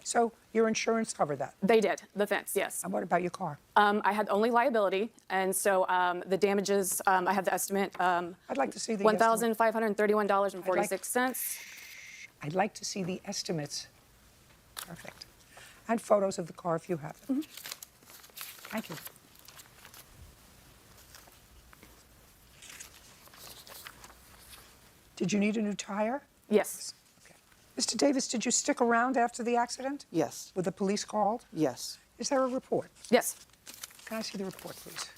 so your insurance covered that. They did, the fence, yes. And what about your car? I had only liability, and so the damages, I have the estimate. I'd like to see the estimate. $1,531.46. I'd like to see the estimates. Perfect. And photos of the car if you have them. Thank you. Did you need a new tire? Yes. Okay. Mr. Davis, did you stick around after the accident? Yes. Were the police called? Yes. Is there a report? Yes. Can I see the report, please?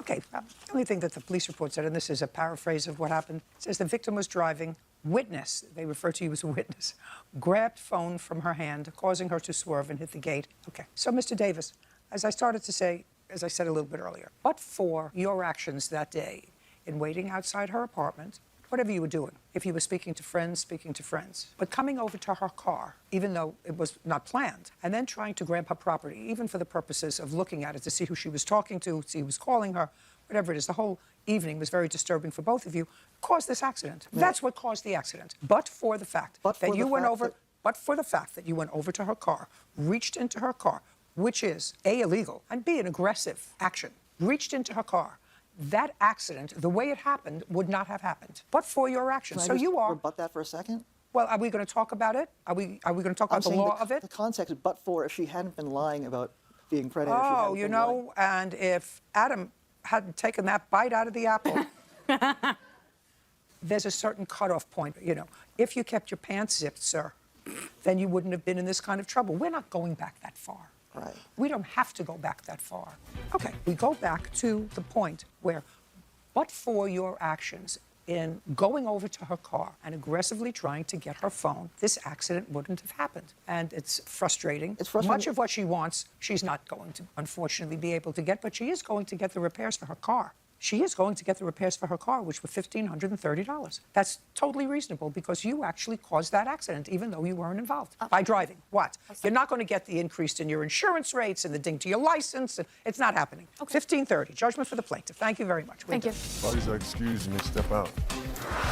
Okay, the only thing that the police report said, and this is a paraphrase of what happened, says the victim was driving. Witness, they refer to you as a witness, grabbed phone from her hand, causing her to swerve and hit the gate. Okay, so Mr. Davis, as I started to say, as I said a little bit earlier, but for your actions that day in waiting outside her apartment, whatever you were doing, if you were speaking to friends, but coming over to her car, even though it was not planned, and then trying to grab her property, even for the purposes of looking at it to see who she was talking to, see who was calling her, whatever it is, the whole evening was very disturbing for both of you, caused this accident. Yeah. That's what caused the accident. But for the fact that you went over, to her car, reached into her car, which is A, illegal, and B, an aggressive action, reached into her car, that accident, the way it happened, would not have happened, but for your actions. Can I just rebut that for a second? Well, are we going to talk about it? Are we going to talk about the law of it? The context, but for if she hadn't been lying about being pregnant. Oh, you know, and if Adam hadn't taken that bite out of the apple, there's a certain cutoff point. You know, if you kept your pants zipped, sir, then you wouldn't have been in this kind of trouble. We're not going back that far. Right. We don't have to go back that far. Okay, we go back to the point where, but for your actions in going over to her car and aggressively trying to get her phone, this accident wouldn't have happened. And it's frustrating. It's frustrating. Much of what she wants, she's not going to, unfortunately, be able to get, but she is going to get the repairs for her car. She is going to get the repairs for her car, which were $1,530. That's totally reasonable because you actually caused that accident, even though you weren't involved. By driving. What? You're not going to get the increase in your insurance rates and the ding to your license. It's not happening. Okay. $1,530. Judgment for the plaintiff. Thank you very much. Thank you. Parties are excused and they step out.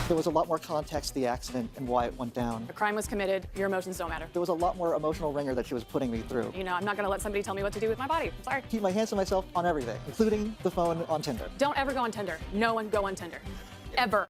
There was a lot more context to the accident and why it went down. A crime was committed. Your emotions don't matter. There was a lot more emotional ringer that she was putting me through. You know, I'm not going to let somebody tell me what to do with my body. I'm sorry. Keep my hands to myself on everything, including the phone on Tinder. Don't ever go on Tinder. No one go on Tinder. Ever.